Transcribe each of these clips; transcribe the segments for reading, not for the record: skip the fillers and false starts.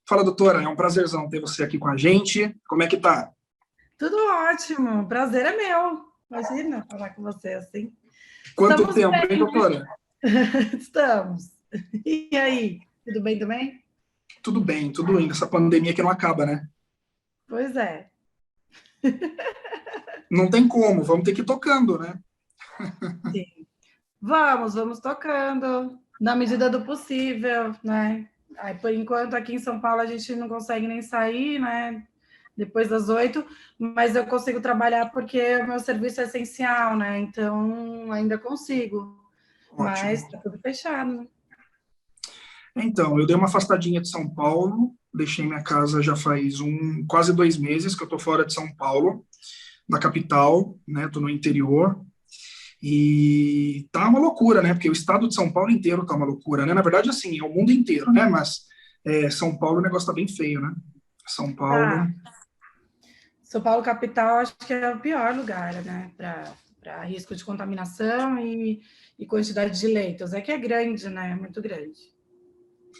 Fala, doutora, é um prazerzão ter você aqui com a gente. Como é que tá? Tudo ótimo, o prazer é meu. Imagina falar com você assim. Quanto Estamos tempo, hein, bem, doutora? estamos. E aí, tudo bem também? Tudo indo. Essa pandemia que não acaba, né? Pois é. Não tem como, vamos ter que ir tocando, né? Sim. Vamos tocando, na medida do possível, né? Aí, por enquanto, aqui em São Paulo, a gente não consegue nem sair, né? Depois das 8, mas eu consigo trabalhar porque o meu serviço é essencial, né? Então, ainda consigo. Mas Ótimo. tá tudo fechado. Então, eu dei uma afastadinha de São Paulo, deixei minha casa já faz quase 2 meses que eu tô fora de São Paulo, da capital, né? Tô no interior. E tá uma loucura, né? Porque o estado de São Paulo inteiro tá uma loucura, né? Na verdade, assim, é o mundo inteiro, né? Mas São Paulo o negócio tá bem feio, né? São Paulo. Tá. São Paulo capital, acho que é o pior lugar, né, para risco de contaminação e quantidade de leitos. É que é grande, né, é muito grande.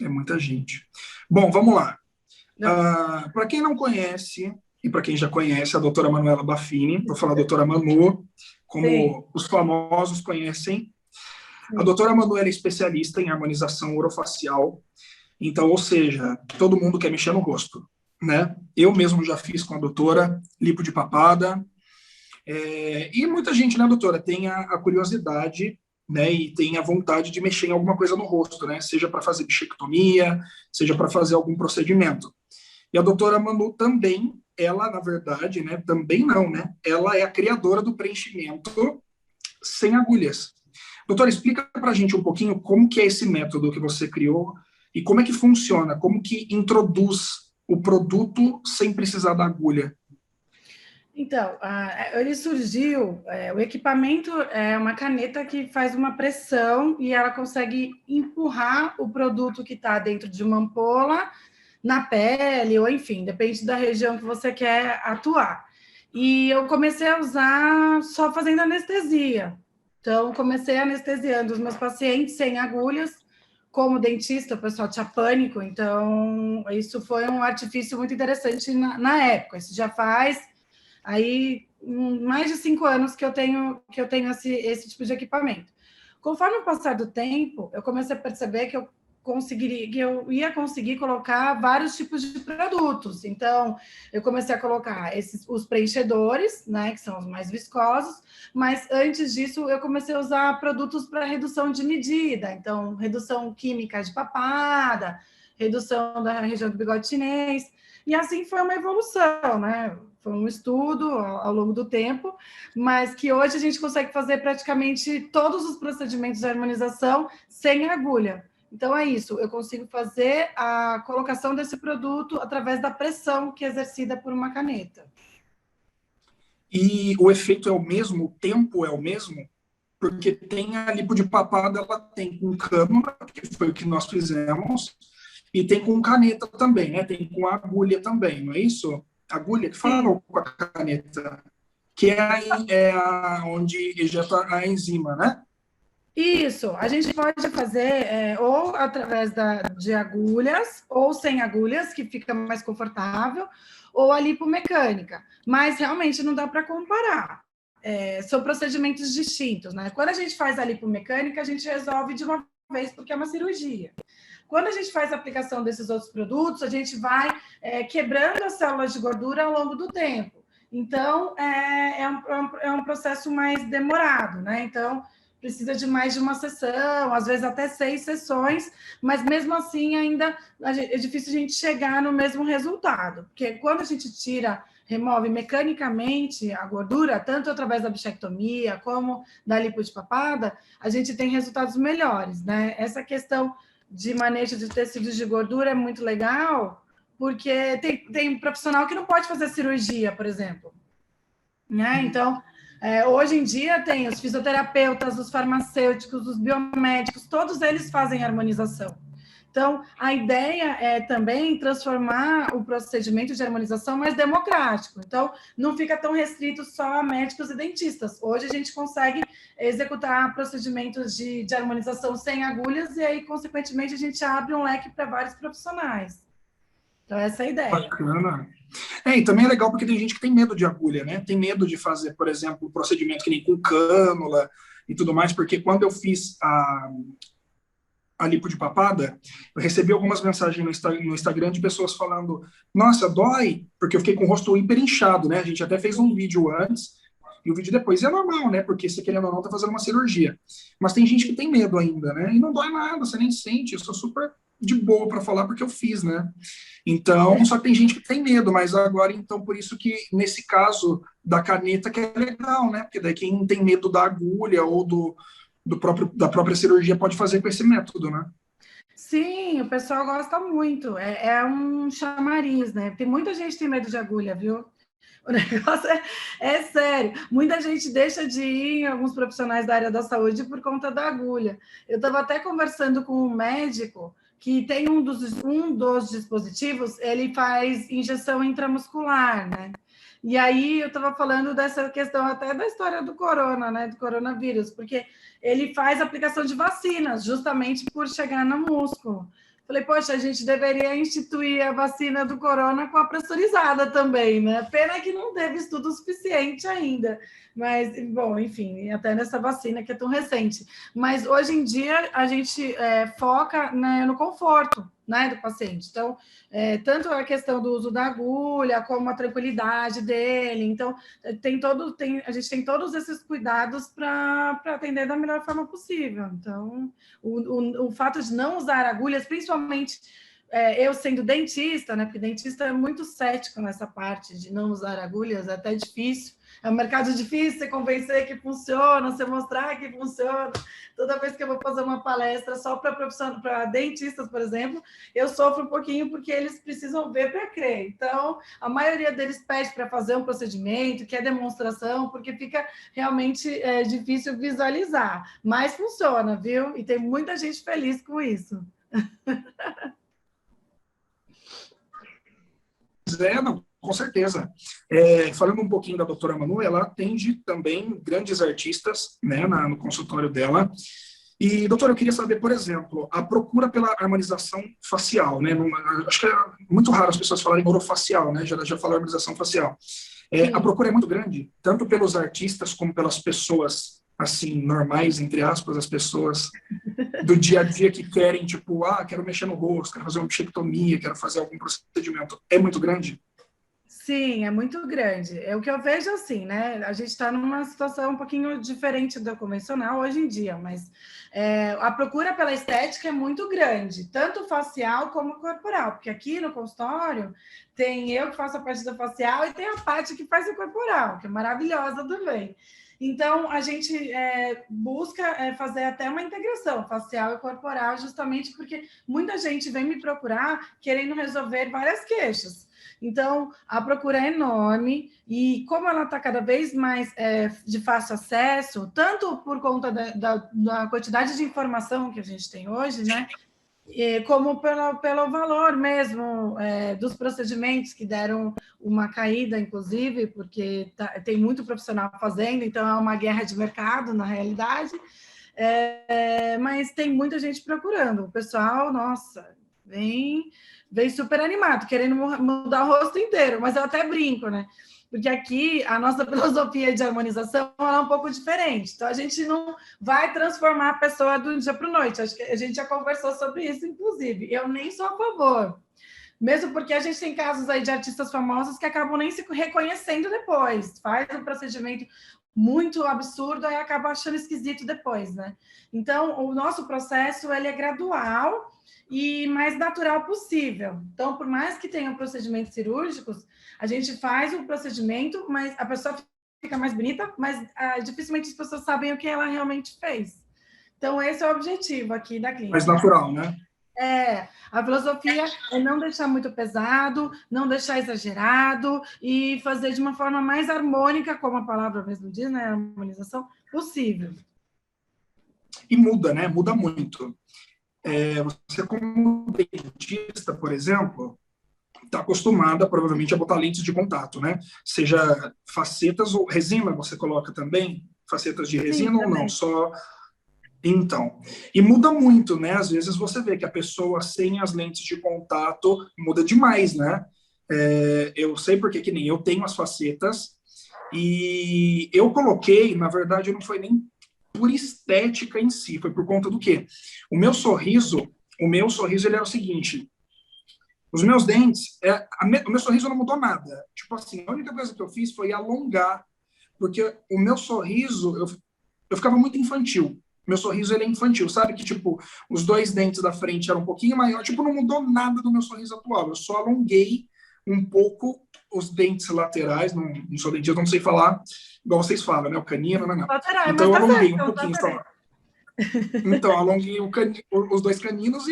É muita gente. Bom, vamos lá. Não, Para quem não conhece, e para quem já conhece, a doutora Manuela Baffini, vou falar doutora Manu, sim, como os famosos conhecem. A sim. doutora Manu é especialista em harmonização orofacial, então, ou seja, todo mundo quer mexer no rosto, né? Eu mesmo já fiz com a doutora lipo de papada, e muita gente, né, doutora, tem a curiosidade, né, e tem a vontade de mexer em alguma coisa no rosto, né? Seja para fazer bichectomia, seja para fazer algum procedimento. E a doutora Manu também, ela, na verdade, né, também não, né? Ela é a criadora do preenchimento sem agulhas. Doutora, explica para a gente um pouquinho como que é esse método que você criou e como é que funciona, como que introduz o produto sem precisar da agulha. Então, ele surgiu, o equipamento é uma caneta que faz uma pressão e ela consegue empurrar o produto que está dentro de uma ampola na pele, ou enfim, depende da região que você quer atuar. E eu comecei a usar só fazendo anestesia. Então, comecei anestesiando os meus pacientes sem agulhas. Como dentista, o pessoal tinha pânico, então isso foi um artifício muito interessante na época. Isso já faz aí mais de 5 anos que eu tenho esse tipo de equipamento. Conforme o passar do tempo, eu comecei a perceber que eu ia conseguir colocar vários tipos de produtos. Então, eu comecei a colocar os preenchedores, né, que são os mais viscosos, mas antes disso eu comecei a usar produtos para redução de medida, então redução química de papada, redução da região do bigode chinês, e assim foi uma evolução, né? Foi um estudo ao longo do tempo, mas que hoje a gente consegue fazer praticamente todos os procedimentos de harmonização sem agulha. Então é isso, eu consigo fazer a colocação desse produto através da pressão que é exercida por uma caneta. E o efeito é o mesmo, o tempo é o mesmo, porque tem a lipo de papada, ela tem com câmara, que foi o que nós fizemos, e tem com caneta também, né? Tem com agulha também, não é isso? Agulha que fala Sim, ou com a caneta, que onde ejeta a enzima, né? isso, a gente pode fazer ou através de agulhas, ou sem agulhas, que fica mais confortável, ou a lipomecânica, mas realmente não dá para comparar. São procedimentos distintos, né? Quando a gente faz a lipomecânica, a gente resolve de uma vez, porque é uma cirurgia. Quando a gente faz a aplicação desses outros produtos, a gente vai quebrando as células de gordura ao longo do tempo. Então, é um processo mais demorado, né? Então, precisa de mais de uma sessão, às vezes até 6 sessões, mas mesmo assim ainda é difícil a gente chegar no mesmo resultado, porque quando a gente remove mecanicamente a gordura, tanto através da bichectomia como da lipo de papada, a gente tem resultados melhores, né? Essa questão de manejo de tecidos de gordura é muito legal, porque tem profissional que não pode fazer cirurgia, por exemplo, né? Então, hoje em dia tem os fisioterapeutas, os farmacêuticos, os biomédicos, todos eles fazem harmonização. Então, a ideia é também transformar o procedimento de harmonização mais democrático. Então, não fica tão restrito só a médicos e dentistas. Hoje a gente consegue executar procedimentos de harmonização sem agulhas e aí, consequentemente, a gente abre um leque para vários profissionais. Então, essa é a ideia. Bacana. E também é legal porque tem gente que tem medo de agulha, né? Tem medo de fazer, por exemplo, um procedimento que nem com cânula e tudo mais, porque quando eu fiz a lipo de papada, eu recebi algumas mensagens no Instagram de pessoas falando, nossa, dói, porque eu fiquei com o rosto hiper inchado, né? A gente até fez um vídeo antes e o vídeo depois. E é normal, né? Porque você querendo ou não tá fazendo uma cirurgia. Mas tem gente que tem medo ainda, né? E não dói nada, você nem sente. Eu sou super de boa para falar porque eu fiz, né? Então, só que tem gente que tem medo, mas agora, então, por isso que, nesse caso da caneta, que é legal, né? Porque daí quem tem medo da agulha ou da própria cirurgia pode fazer com esse método, né? Sim, o pessoal gosta muito. É um chamariz, né? Tem muita gente que tem medo de agulha, viu? O negócio é sério. Muita gente deixa de ir em alguns profissionais da área da saúde por conta da agulha. Eu estava até conversando com um médico que tem um dos dispositivos, ele faz injeção intramuscular, né? E aí eu estava falando dessa questão até da história do corona, né? Do coronavírus, porque ele faz aplicação de vacinas, justamente por chegar no músculo. Falei, poxa, a gente deveria instituir a vacina do corona com a pressurizada também, né? Pena que não teve estudo suficiente ainda. Mas, bom, enfim, até nessa vacina que é tão recente. Mas hoje em dia a gente foca, né, no conforto, né, do paciente. Então, tanto a questão do uso da agulha, como a tranquilidade dele. Então, a gente tem todos esses cuidados para atender da melhor forma possível. Então, o fato de não usar agulhas, principalmente eu sendo dentista, né? Porque dentista é muito cético nessa parte de não usar agulhas, é até difícil. É um mercado difícil você convencer que funciona, você mostrar que funciona. Toda vez que eu vou fazer uma palestra só para dentistas, por exemplo, eu sofro um pouquinho porque eles precisam ver para crer. Então, a maioria deles pede para fazer um procedimento, quer demonstração, porque fica realmente difícil visualizar. Mas funciona, viu? E tem muita gente feliz com isso. Não, com certeza. Falando um pouquinho da doutora Manu, ela atende também grandes artistas, né, no consultório dela. E, doutora, eu queria saber, por exemplo, a procura pela harmonização facial, né? Acho que é muito raro as pessoas falarem orofacial, né? Já falaram harmonização facial. A procura é muito grande, tanto pelos artistas como pelas pessoas, assim, normais, entre aspas, as pessoas do dia a dia que querem, tipo, quero mexer no rosto, quero fazer uma bichectomia, quero fazer algum procedimento. É muito grande? Sim, é muito grande. É o que eu vejo assim, né? A gente está numa situação um pouquinho diferente da convencional hoje em dia, mas a procura pela estética é muito grande, tanto facial como corporal, porque aqui no consultório tem eu que faço a parte da facial e tem a parte que faz o corporal, que é maravilhosa também. Então, a gente busca fazer até uma integração facial e corporal, justamente porque muita gente vem me procurar querendo resolver várias queixas. Então, a procura é enorme e como ela está cada vez mais de fácil acesso, tanto por conta da quantidade de informação que a gente tem hoje, né? Como pelo valor mesmo dos procedimentos que deram uma caída, inclusive, porque tem muito profissional fazendo, então é uma guerra de mercado, na realidade, mas tem muita gente procurando. O pessoal, nossa, vem super animado, querendo mudar o rosto inteiro, mas eu até brinco, né? Porque aqui a nossa filosofia de harmonização é um pouco diferente. Então, a gente não vai transformar a pessoa do dia para a noite. Acho que a gente já conversou sobre isso, inclusive. Eu nem sou a favor. Mesmo porque a gente tem casos aí de artistas famosos que acabam nem se reconhecendo depois. Faz um procedimento muito absurdo e acaba achando esquisito depois, né? Então, o nosso processo ele é gradual e mais natural possível. Então, por mais que tenham procedimentos cirúrgicos, a gente faz o procedimento, mas a pessoa fica mais bonita, mas dificilmente as pessoas sabem o que ela realmente fez. Então, esse é o objetivo aqui da clínica. Mais natural, né? A filosofia é não deixar muito pesado, não deixar exagerado e fazer de uma forma mais harmônica, como a palavra mesmo diz, né? Harmonização, possível. E muda, né? Muda muito. Você, como dentista, por exemplo, está acostumada, provavelmente, a botar lentes de contato, né? Seja facetas ou resina, você coloca também? Facetas de resina. Sim, ou não? Só... Então, e muda muito, né? Às vezes você vê que a pessoa sem as lentes de contato muda demais, né? Eu sei porque que nem eu tenho as facetas e eu coloquei, na verdade, não foi nem por estética em si, foi por conta do quê? O meu sorriso, ele era o seguinte, os meus dentes, o meu sorriso não mudou nada. Tipo assim, a única coisa que eu fiz foi alongar, porque o meu sorriso, eu ficava muito infantil. Meu sorriso, ele é infantil, sabe? Que, tipo, os dois dentes da frente eram um pouquinho maior. Tipo, não mudou nada do meu sorriso atual. Eu só alonguei um pouco os dentes laterais. Não sou dentista, não sei falar igual vocês falam, né? O canino, não. Laterais, Então, mas eu tá alonguei certo, um então tá pouquinho só. certo. Então, alonguei os dois caninos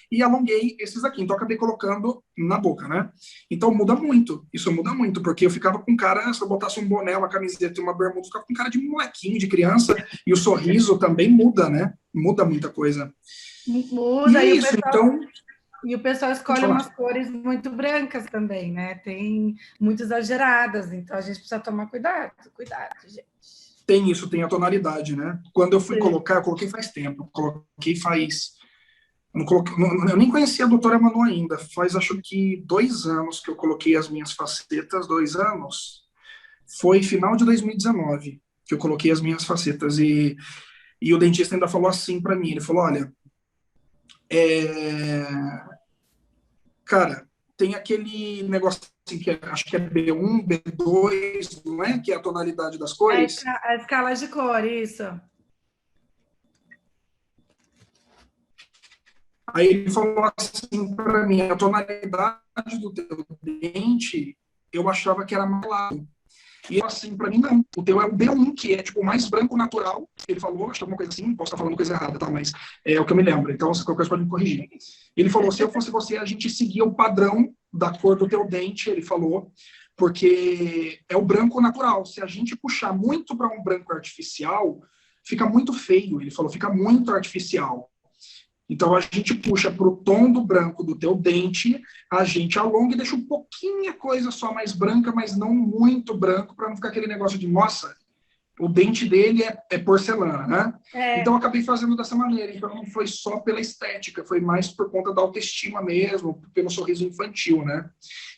e alonguei esses aqui. Então, acabei colocando na boca, né? Então, muda muito. Isso muda muito, porque eu ficava com cara, se eu botasse um boné, uma camiseta e uma bermuda, eu ficava com cara de molequinho, de criança. E o sorriso também muda, né? Muda muita coisa. E Muda, é isso, então... e o pessoal Pode escolhe falar. umas cores muito brancas também, né? Tem muito exageradas, então a gente precisa tomar cuidado, gente. Tem isso, tem a tonalidade, né? Quando eu fui Sim. colocar, eu coloquei faz tempo. Coloquei faz... Eu nem conhecia a doutora Manu ainda. Faz, acho que 2 anos que eu coloquei as minhas facetas. 2 anos. Foi final de 2019 que eu coloquei as minhas facetas. E o dentista ainda falou assim para mim. Ele falou, olha, cara, tem aquele negócio assim que acho que é B1, B2, não é? Que é a tonalidade das cores. A escala de cor, isso. Aí ele falou assim para mim, a tonalidade do teu dente, eu achava que era amarelado. E assim, para mim, não. O teu é o B1, que é tipo o mais branco natural. Ele falou, acho que alguma coisa assim, posso estar falando coisa errada, tá? Mas é o que eu me lembro. Então, se qualquer coisa pode me corrigir. Ele falou: se eu fosse você, a gente seguia o padrão da cor do teu dente, ele falou, porque é o branco natural. Se a gente puxar muito para um branco artificial, fica muito feio. Ele falou: fica muito artificial. Então, a gente puxa para o tom do branco do teu dente, a gente alonga e deixa um pouquinho a coisa só mais branca, mas não muito branco, para não ficar aquele negócio de, nossa, o dente dele é porcelana, né? Então, eu acabei fazendo dessa maneira. Então, não foi só pela estética, foi mais por conta da autoestima mesmo, pelo sorriso infantil, né?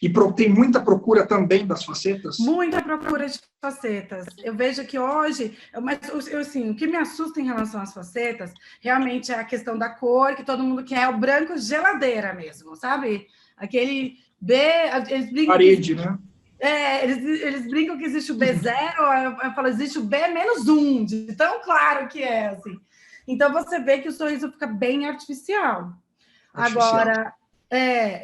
E tem muita procura também das facetas? Muita procura de facetas. Eu vejo que hoje, mas assim, o que me assusta em relação às facetas, realmente é a questão da cor, que todo mundo quer, é o branco geladeira mesmo, sabe? Aquele B, eles brincam Parede, né? Eles brincam que existe o B0, eu falo, existe o B-1, de tão claro que é, assim. Então, você vê que o sorriso fica bem artificial. Agora,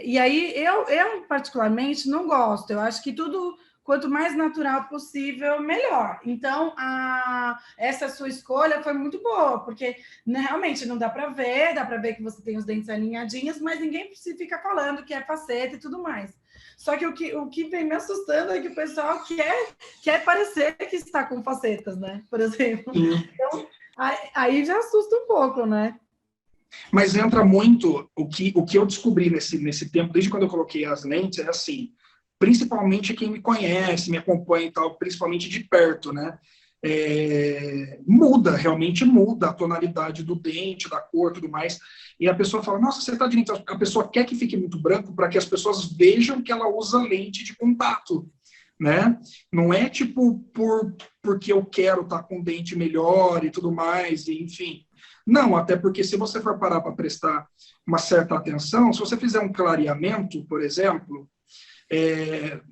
e aí eu particularmente não gosto. Eu acho que tudo, quanto mais natural possível, melhor. Então, essa sua escolha foi muito boa, porque realmente não dá para ver que você tem os dentes alinhadinhos, mas ninguém fica falando que é faceta e tudo mais. Só que o que vem me assustando é que o pessoal quer parecer que está com facetas, né? Por exemplo. Então, aí já assusta um pouco, né? Mas entra muito o que eu descobri nesse tempo, desde quando eu coloquei as lentes, é assim, principalmente quem me conhece, me acompanha e tal, principalmente de perto, né? Realmente muda a tonalidade do dente, da cor, tudo mais. E a pessoa fala, nossa, você tá de lente. A pessoa quer que fique muito branco para que as pessoas vejam que ela usa lente de contato, né? Não é tipo porque eu quero estar com o dente melhor e tudo mais, e, enfim. Não, até porque se você for parar para prestar uma certa atenção, se você fizer um clareamento, por exemplo,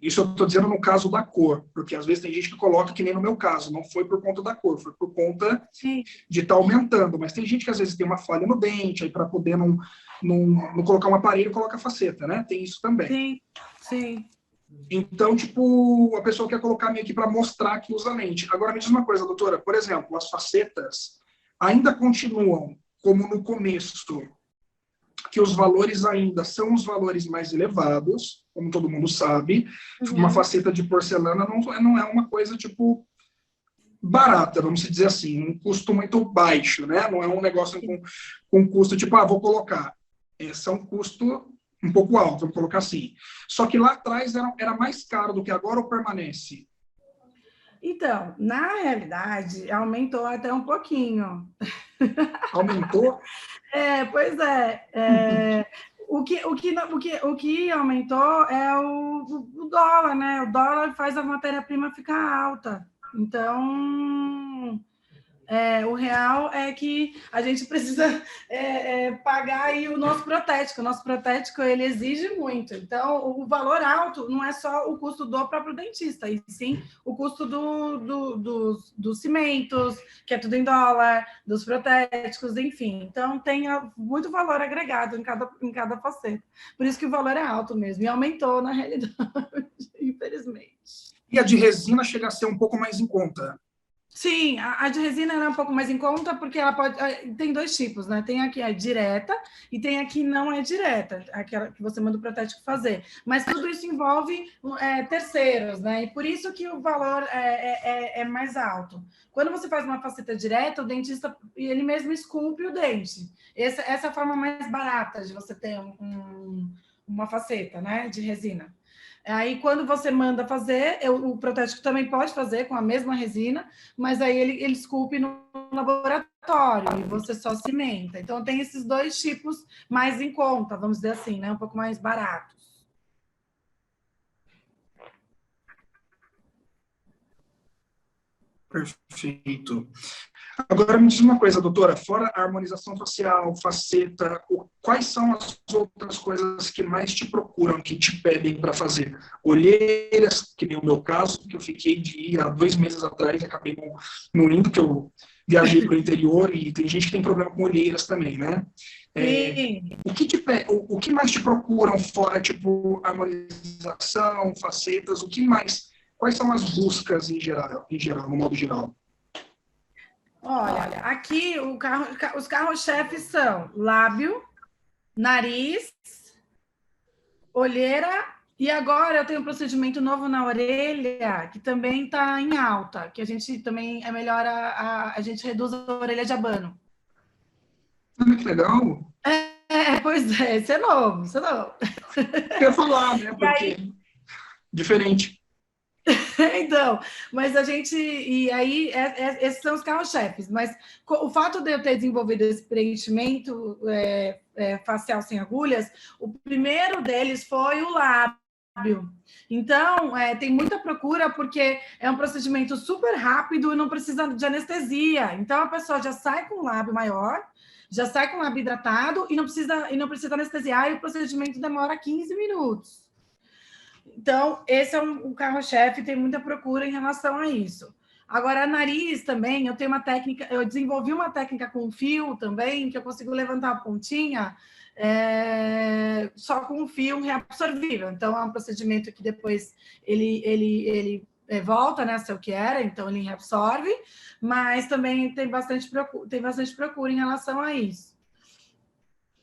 isso eu estou dizendo no caso da cor, porque às vezes tem gente que coloca, que nem no meu caso, não foi por conta da cor, foi por conta de estar aumentando, mas tem gente que às vezes tem uma falha no dente, aí para poder não colocar um aparelho, coloca faceta, né? Tem isso também. Sim, sim. Então, tipo, a pessoa quer colocar meio que para mostrar que usa lente. Agora, me diz uma coisa, doutora, por exemplo, as facetas ainda continuam como no começo, que os valores ainda são os valores mais elevados, como todo mundo sabe. Uhum. Uma faceta de porcelana não é uma coisa, tipo, barata, vamos dizer assim, um custo muito baixo, né? Não é um negócio com custo, tipo, vou colocar. Esse é um custo um pouco alto, vamos colocar assim. Só que lá atrás era mais caro do que agora ou permanece? Então, na realidade, aumentou até um pouquinho. Aumentou? Pois é. O que aumentou é o dólar, né? O dólar faz a matéria-prima ficar alta. Então, o real é que a gente precisa pagar aí o nosso protético. O nosso protético, ele exige muito. Então, o valor alto não é só o custo do próprio dentista, e sim o custo dos cimentos, que é tudo em dólar, dos protéticos, enfim. Então, tem muito valor agregado em cada faceta. Por isso que o valor é alto mesmo, e aumentou na realidade, infelizmente. E a de resina chega a ser um pouco mais em conta. Sim, a de resina é um pouco mais em conta, porque ela pode. Tem dois tipos, né? Tem a que é direta e tem a que não é direta, aquela que você manda o protético fazer. Mas tudo isso envolve terceiros, né? E por isso que o valor é mais alto. Quando você faz uma faceta direta, o dentista ele mesmo esculpe o dente. Essa é a forma mais barata de você ter uma faceta, né? De resina. Aí, quando você manda fazer, o protético também pode fazer com a mesma resina, mas aí ele esculpe no laboratório e você só cimenta. Então, tem esses dois tipos mais em conta, vamos dizer assim, né? Um pouco mais baratos. Perfeito. Agora me diz uma coisa, doutora, fora a harmonização facial, faceta, quais são as outras coisas que mais te procuram, que te pedem para fazer? Olheiras, que nem o meu caso, que eu fiquei de ir há 2 meses atrás e acabei não indo, que eu viajei para o interior e tem gente que tem problema com olheiras também, né? O que mais te procuram fora, tipo, harmonização, facetas, o que mais? Quais são as buscas em geral, no modo geral? Olha, aqui os carros-chefes são lábio, nariz, olheira, e agora eu tenho um procedimento novo na orelha, que também está em alta, que a gente também melhor a gente reduz a orelha de abano. Ah, que legal! Pois é, isso é novo, isso é novo. Eu ia falar, né? Porque diferente. Então, mas a gente. E aí, esses são os carros-chefes. Mas o fato de eu ter desenvolvido esse preenchimento facial sem agulhas, o primeiro deles foi o lábio. Então, tem muita procura, porque é um procedimento super rápido e não precisa de anestesia. Então, a pessoa já sai com o lábio maior, já sai com o lábio hidratado e não precisa anestesiar, e o procedimento demora 15 minutos. Então, esse é um carro-chefe, tem muita procura em relação a isso. Agora, nariz também, eu tenho uma técnica, eu desenvolvi uma técnica com fio também, que eu consigo levantar a pontinha só com um fio reabsorvível. Então, é um procedimento que depois ele volta, né, a ser o que era, então ele reabsorve, mas também tem bastante procura em relação a isso.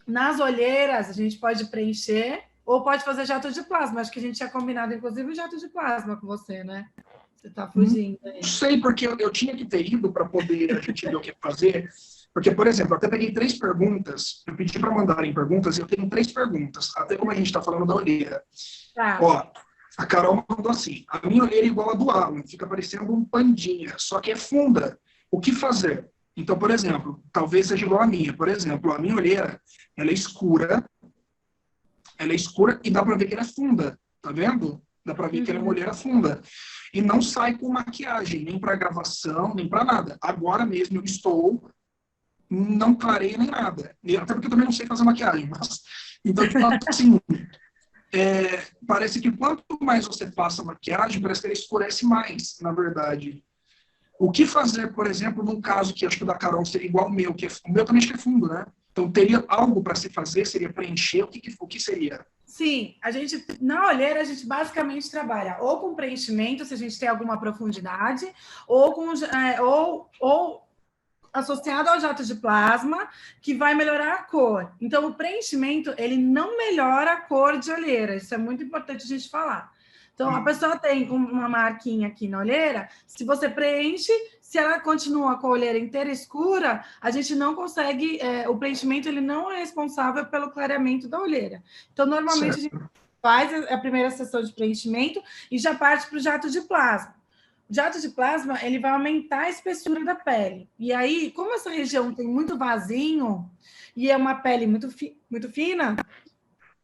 Nas olheiras, a gente pode preencher ou pode fazer jato de plasma. Acho que a gente tinha combinado, inclusive, o jato de plasma com você, né? Você está fugindo aí. Não sei, porque eu tinha que ter ido para poder a gente ver o que fazer. Porque, por exemplo, eu até peguei 3 perguntas, eu pedi para mandarem perguntas, e eu tenho 3 perguntas, até como a gente está falando da olheira. Tá. Ó, a Carol mandou assim, a minha olheira é igual a do Alan, fica parecendo um pandinha, só que é funda. O que fazer? Então, por exemplo, talvez seja igual a minha. Por exemplo, a minha olheira, ela é escura e dá para ver que ela é funda, tá vendo? Dá para ver que ela é uma olheira funda. E não sai com maquiagem, nem para gravação, nem para nada. Agora mesmo eu não clarei nem nada. Até porque eu também não sei fazer maquiagem. Mas, então, tipo assim, parece que quanto mais você passa maquiagem, parece que ela escurece mais, na verdade. O que fazer, por exemplo, num caso que acho que o da Carol seria igual ao meu, que o meu também acho que é fundo, né? Então, teria algo para se fazer? Seria preencher? O que seria? Sim, na olheira, a gente basicamente trabalha ou com preenchimento, se a gente tem alguma profundidade, ou associado ao jato de plasma, que vai melhorar a cor. Então, o preenchimento, ele não melhora a cor de olheira. Isso é muito importante a gente falar. Então, a pessoa tem uma marquinha aqui na olheira, se você preenche, se ela continua com a olheira inteira escura, a gente não consegue, o preenchimento ele não é responsável pelo clareamento da olheira. Então, normalmente, certo, a gente faz a primeira sessão de preenchimento e já parte para o jato de plasma. jato de plasma, ele vai aumentar a espessura da pele. E aí, como essa região tem muito vasinho e é uma pele muito fina,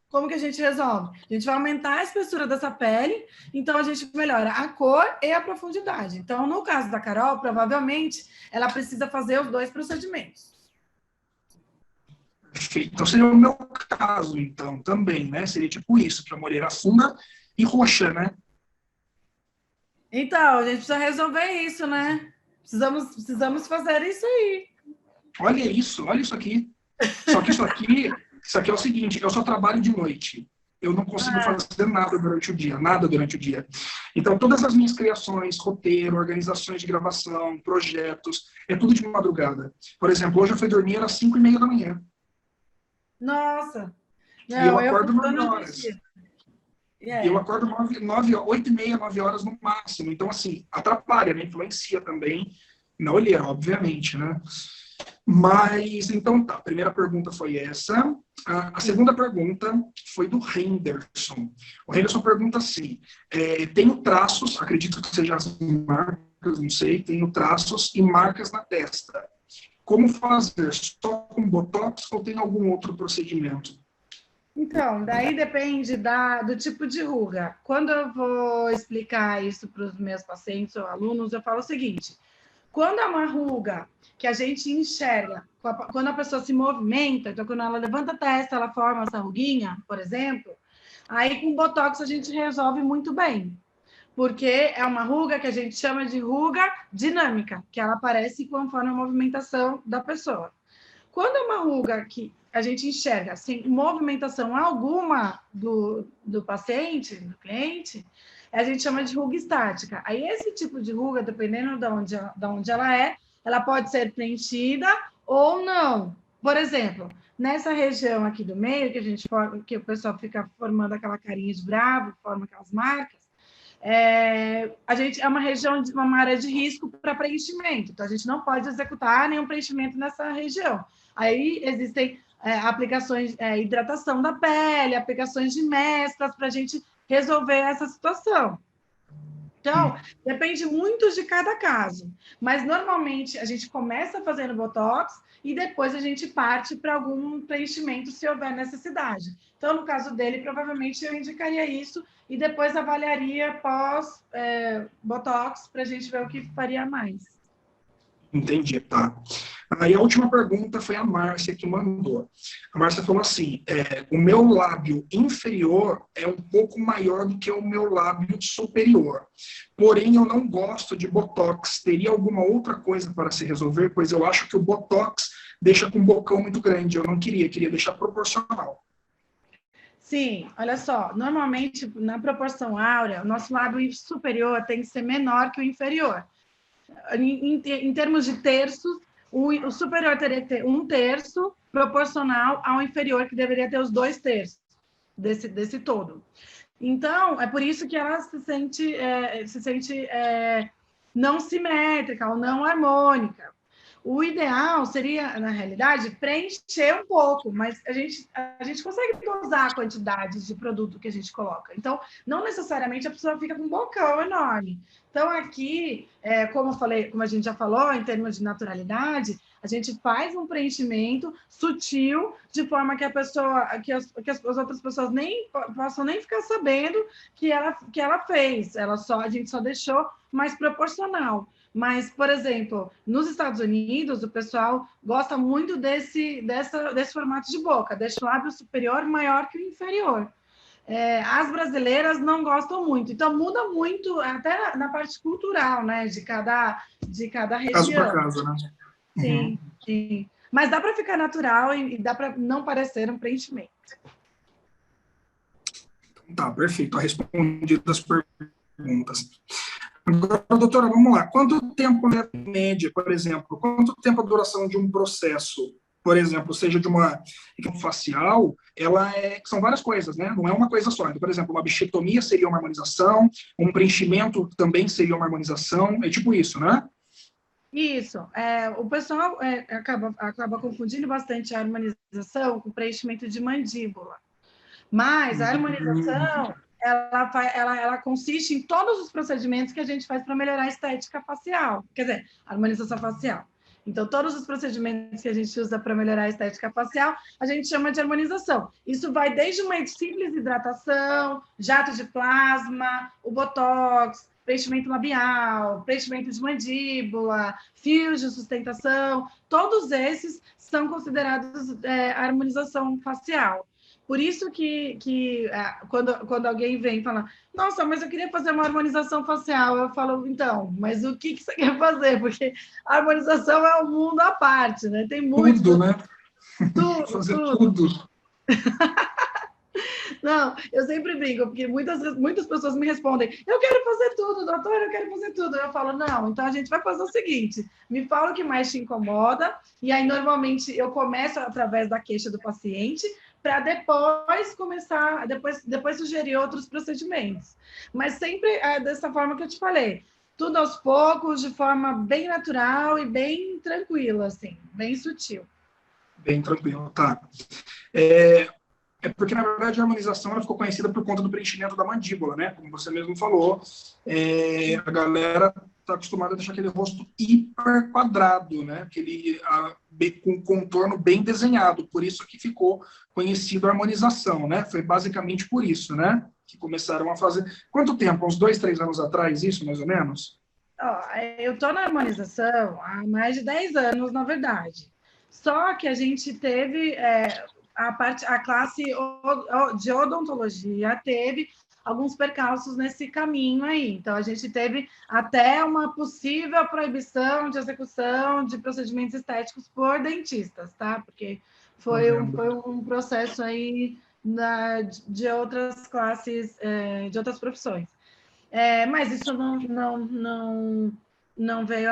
como que a gente resolve? A gente vai aumentar a espessura dessa pele, então a gente melhora a cor e a profundidade. Então, no caso da Carol, provavelmente, ela precisa fazer os 2 procedimentos. Perfeito. Então seria o meu caso, então, também, né? Seria tipo isso, para olheira funda e roxa, né? Então, a gente precisa resolver isso, né? Precisamos fazer isso aí. Olha isso aqui. Só que isso aqui é o seguinte, eu só trabalho de noite. Eu não consigo fazer nada durante o dia, nada durante o dia. Então, todas as minhas criações, roteiro, organizações de gravação, projetos, é tudo de madrugada. Por exemplo, hoje eu fui dormir às 5:30 da manhã. Nossa! E eu Não, eu acordo 9 funciono horas. assim. E eu acordo 8:30, 9 horas no máximo. Então, assim, atrapalha, né? Influencia também na olheira, obviamente, né? Mas, então tá, a primeira pergunta foi essa. A segunda pergunta foi do Henderson. O Henderson pergunta assim, tenho traços, acredito que sejam as marcas, não sei, tenho traços e marcas na testa. Como fazer? Só com Botox ou tem algum outro procedimento? Então, daí depende do tipo de ruga. Quando eu vou explicar isso para os meus pacientes ou alunos, eu falo o seguinte: quando é uma ruga que a gente enxerga, quando a pessoa se movimenta, então quando ela levanta a testa, ela forma essa ruguinha, por exemplo, aí com Botox a gente resolve muito bem. Porque é uma ruga que a gente chama de ruga dinâmica, que ela aparece conforme a movimentação da pessoa. Quando é uma ruga que a gente enxerga sem movimentação alguma do paciente, do cliente, a gente chama de ruga estática. Aí, esse tipo de ruga, dependendo de onde ela é, ela pode ser preenchida ou não. Por exemplo, nessa região aqui do meio, que o pessoal fica formando aquela carinha de bravo, forma aquelas marcas, a gente é uma região, uma área de risco para preenchimento, então a gente não pode executar nenhum preenchimento nessa região. Aí existem aplicações, hidratação da pele, aplicações de mesclas para a gente resolver essa situação. Então, depende muito de cada caso, mas normalmente a gente começa fazendo Botox e depois a gente parte para algum preenchimento se houver necessidade. Então, no caso dele, provavelmente eu indicaria isso e depois avaliaria pós-Botox para a gente ver o que faria mais. Entendi, tá. Aí a última pergunta foi a Márcia que mandou. A Márcia falou assim, o meu lábio inferior é um pouco maior do que o meu lábio superior. Porém, eu não gosto de Botox. Teria alguma outra coisa para se resolver? Pois eu acho que o Botox deixa com um bocão muito grande. Eu não queria deixar proporcional. Sim, olha só, normalmente na proporção áurea, o nosso lábio superior tem que ser menor que o inferior. Em termos de terços, o superior teria que ter 1/3 proporcional ao inferior, que deveria ter os 2/3 desse todo. Então, é por isso que ela se sente não simétrica ou não harmônica. O ideal seria, na realidade, preencher um pouco, mas a gente consegue dosar a quantidade de produto que a gente coloca. Então, não necessariamente a pessoa fica com um bocão enorme. Então, aqui, como a gente já falou, em termos de naturalidade, a gente faz um preenchimento sutil, de forma que as outras pessoas nem possam nem ficar sabendo que ela fez. A gente só deixou mais proporcional. Mas, por exemplo, nos Estados Unidos, o pessoal gosta muito desse formato de boca, deixa o lábio superior maior que o inferior. As brasileiras não gostam muito, então muda muito até na parte cultural, né, de cada região. Caso por caso, né? Sim, sim. Mas dá para ficar natural e dá para não parecer um preenchimento. Tá, perfeito. Respondidas as perguntas. Agora, doutora, vamos lá. Quanto tempo, né, média, por exemplo, quanto tempo a duração de um processo, por exemplo, seja de uma facial, são várias coisas, né? Não é uma coisa só. Então, por exemplo, uma bichectomia seria uma harmonização, um preenchimento também seria uma harmonização, é tipo isso, né? Isso. O pessoal acaba confundindo bastante a harmonização com preenchimento de mandíbula. Mas a harmonização ela consiste em todos os procedimentos que a gente faz para melhorar a estética facial, quer dizer, a harmonização facial. Então, todos os procedimentos que a gente usa para melhorar a estética facial, a gente chama de harmonização. Isso vai desde uma simples hidratação, jato de plasma, o botox, preenchimento labial, preenchimento de mandíbula, fios de sustentação, todos esses são considerados harmonização facial. Por isso que quando alguém vem e fala, nossa, mas eu queria fazer uma harmonização facial, eu falo, então, mas o que você quer fazer? Porque a harmonização é um mundo à parte, né? Tem muito. Tudo, né? Tudo, fazer tudo. tudo. Não, eu sempre brinco, porque muitas pessoas me respondem, eu quero fazer tudo, doutor, eu quero fazer tudo. Eu falo, não, então a gente vai fazer o seguinte, me fala o que mais te incomoda, e aí normalmente eu começo através da queixa do paciente, para depois começar, depois sugerir outros procedimentos. Mas sempre dessa forma que eu te falei, tudo aos poucos, de forma bem natural e bem tranquila, assim, bem sutil. Bem tranquilo, tá. É porque, na verdade, a harmonização ela ficou conhecida por conta do preenchimento da mandíbula, né? Como você mesmo falou, a galera está acostumada a deixar aquele rosto hiper quadrado, né? Com contorno bem desenhado. Por isso que ficou conhecido a harmonização, né? Foi basicamente por isso, né? Que começaram a fazer. Quanto tempo? Uns 2, 3 anos atrás, isso, mais ou menos? Eu estou na harmonização há mais de 10 anos, na verdade. Só que a gente teve a classe de odontologia teve alguns percalços nesse caminho aí. Então, a gente teve até uma possível proibição de execução de procedimentos estéticos por dentistas, tá? Porque foi um processo aí de outras classes, de outras profissões. Mas isso não veio,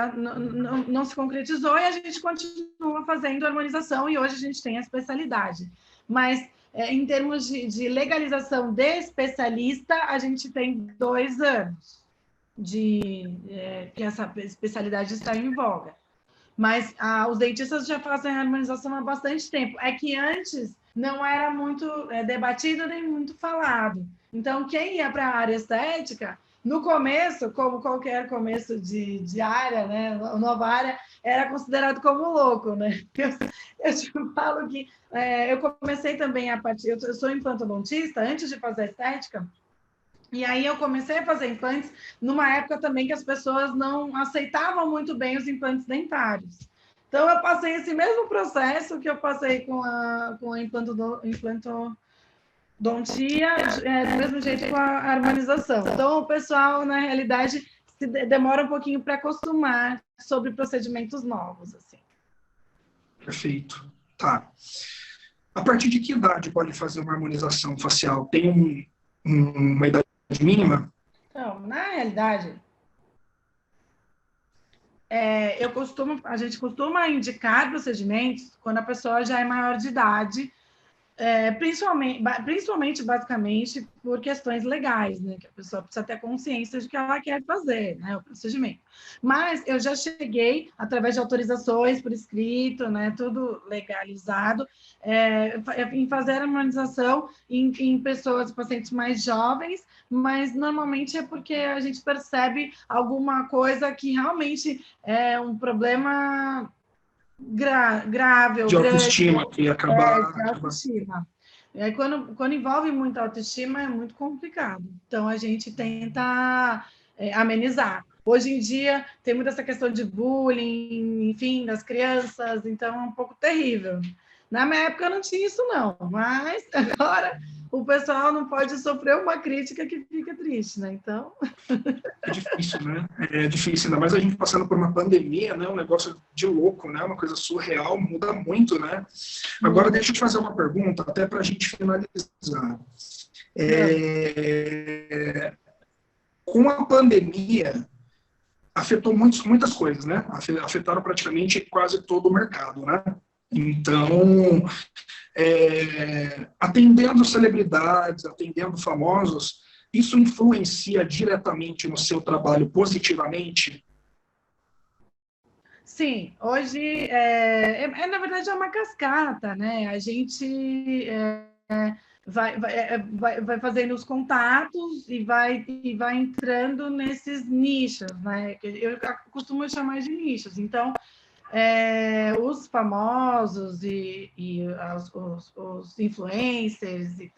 não se concretizou e a gente continua fazendo harmonização e hoje a gente tem a especialidade. Mas em termos de legalização de especialista, a gente tem 2 anos que essa especialidade está em voga. Mas os dentistas já fazem harmonização há bastante tempo. É que antes não era muito debatido nem muito falado. Então, quem ia para a área estética, no começo, como qualquer começo de área, né, nova área, era considerado como louco, né? Eu te falo que eu comecei também a partir... Eu sou implantodontista, antes de fazer estética, e aí eu comecei a fazer implantes numa época também que as pessoas não aceitavam muito bem os implantes dentários. Então, eu passei esse mesmo processo que eu passei com a implantodontia, do mesmo jeito com a harmonização. Então, o pessoal, na realidade, demora um pouquinho para acostumar sobre procedimentos novos. Assim. Perfeito. Tá. A partir de que idade pode fazer uma harmonização facial? Tem uma idade mínima? Então, na realidade, a gente costuma indicar procedimentos quando a pessoa já é maior de idade, principalmente, basicamente, por questões legais, né? Que a pessoa precisa ter consciência de que ela quer fazer, né? O procedimento. Mas eu já cheguei, através de autorizações por escrito, né? Tudo legalizado, em fazer a harmonização em pessoas, pacientes mais jovens, mas normalmente é porque a gente percebe alguma coisa que realmente é um problema grave ou De grande, autoestima, que acaba... de autoestima. E aí, quando envolve muita autoestima, é muito complicado. Então, a gente tenta amenizar. Hoje em dia, tem muita essa questão de bullying, enfim, das crianças, então é um pouco terrível. Na minha época, não tinha isso, não. Mas, agora, o pessoal não pode sofrer uma crítica que fica triste, né? Então... É difícil, né? É difícil, ainda mais a gente passando por uma pandemia, né? Um negócio de louco, né? Uma coisa surreal, muda muito, né? Agora, deixa eu te fazer uma pergunta, até para a gente finalizar. Com a pandemia, afetou muitas coisas, né? Afetaram praticamente quase todo o mercado, né? Então, atendendo celebridades, atendendo famosos, isso influencia diretamente no seu trabalho positivamente? Sim, hoje, na verdade, é uma cascata, né? A gente vai fazendo os contatos e vai entrando nesses nichos, né? Eu costumo chamar de nichos. Então, os famosos os influencers e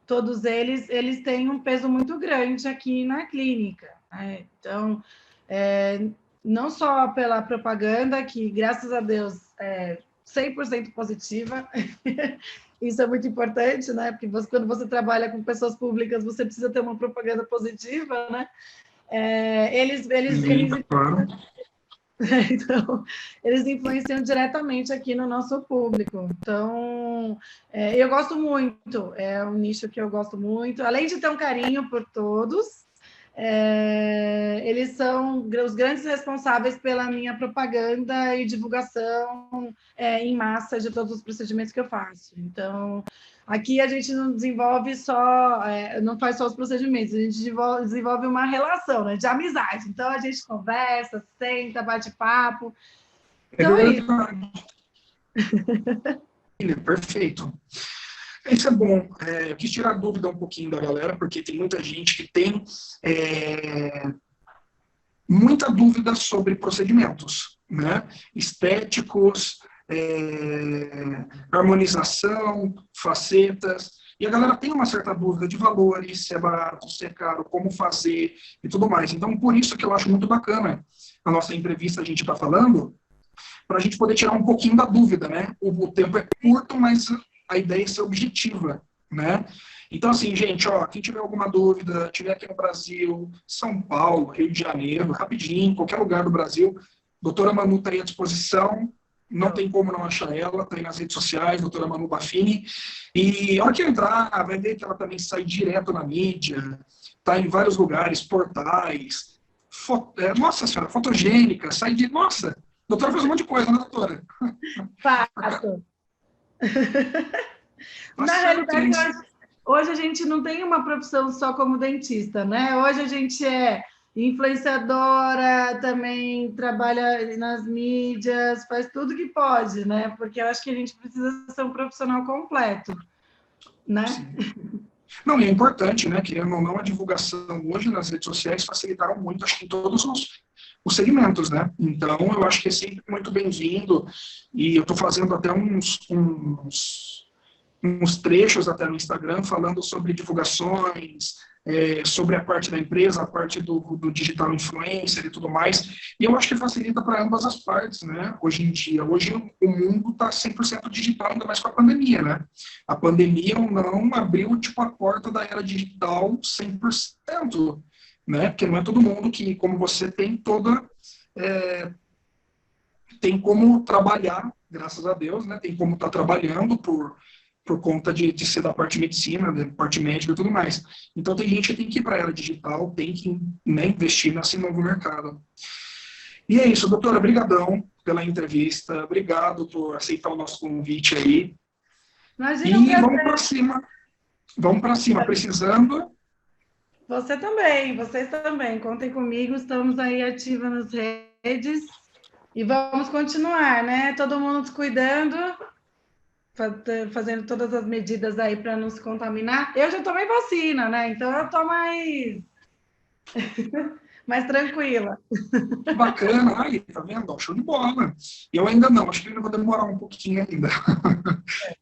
todos eles têm um peso muito grande aqui na clínica, né? Então, não só pela propaganda, que, graças a Deus, é 100% positiva, isso é muito importante, né? Porque quando você trabalha com pessoas públicas, você precisa ter uma propaganda positiva, né? Claro. Então, eles influenciam diretamente aqui no nosso público. Então, eu gosto muito, é um nicho que eu gosto muito. Além de ter um carinho por todos, eles são os grandes responsáveis pela minha propaganda e divulgação em massa de todos os procedimentos que eu faço. Então, aqui a gente não desenvolve só, não faz só os procedimentos, a gente desenvolve uma relação, né, de amizade. Então, a gente conversa, senta, bate papo. Então, é isso. Perfeito. Isso é bom. Eu quis tirar dúvida um pouquinho da galera, porque tem muita gente que tem muita dúvida sobre procedimentos, né? Estéticos, harmonização, facetas, e a galera tem uma certa dúvida de valores, se é barato, se é caro, como fazer e tudo mais. Então, por isso que eu acho muito bacana a nossa entrevista, a gente está falando, para a gente poder tirar um pouquinho da dúvida, né? O tempo é curto, mas a ideia é ser objetiva, né? Então, assim, gente, ó, quem tiver alguma dúvida, tiver aqui no Brasil, São Paulo, Rio de Janeiro, rapidinho, qualquer lugar do Brasil, doutora Manu está aí à disposição, não tem como não achar ela, está aí nas redes sociais, doutora Manu Baffini, e a hora que entrar, vai ver que ela também sai direto na mídia, está em vários lugares, portais, nossa senhora, fotogênica, sai de... Nossa, a doutora faz um monte de coisa, né, doutora? Fato. Na realidade, hoje a gente não tem uma profissão só como dentista, né? Hoje a gente é influenciadora, também trabalha nas mídias, faz tudo que pode, né? Porque eu acho que a gente precisa ser um profissional completo, né? Sim. Não, e é importante, né? Querendo ou não, a divulgação hoje nas redes sociais facilitaram muito, acho que em todos os segmentos, né? Então, eu acho que é sempre muito bem-vindo, e eu estou fazendo até uns trechos até no Instagram falando sobre divulgações, sobre a parte da empresa, a parte do digital influencer e tudo mais, e eu acho que facilita para ambas as partes, né? Hoje em dia, hoje o mundo está 100% digital, ainda mais com a pandemia, né? A pandemia ou não abriu, tipo, a porta da era digital 100%, né? Porque não é todo mundo que, como você, tem tem como trabalhar, graças a Deus, né? Tem como estar trabalhando por conta de ser da parte de medicina, da parte médica e tudo mais. Então, tem gente que tem que ir para a era digital, tem que, né, investir nesse novo mercado. E é isso, doutora, brigadão pela entrevista, obrigado por aceitar o nosso convite aí. Imagina, E vamos para cima, precisando. Você também, vocês também, contem comigo, estamos aí ativos nas redes e vamos continuar, né? Todo mundo se cuidando, fazendo todas as medidas aí para não se contaminar. Eu já tomei vacina, né? Então eu tô mais tranquila. Bacana, aí, tá vendo? Show de bola. Eu ainda não, acho que ainda vou demorar um pouquinho ainda.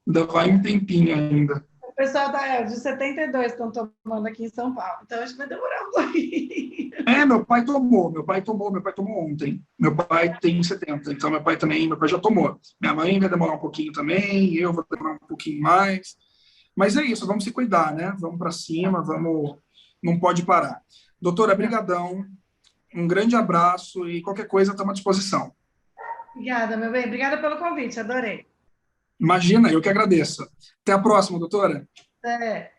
Ainda vai um tempinho ainda. O pessoal de 72 estão tomando aqui em São Paulo, então acho que vai demorar um pouquinho. Meu pai tomou ontem. Meu pai tem 70, então meu pai já tomou. Minha mãe vai demorar um pouquinho também, eu vou demorar um pouquinho mais. Mas é isso, vamos se cuidar, né? Vamos para cima, não pode parar. Doutora, brigadão, um grande abraço e qualquer coisa estamos à disposição. Obrigada, meu bem. Obrigada pelo convite, adorei. Imagina, eu que agradeço. Até a próxima, doutora. Até.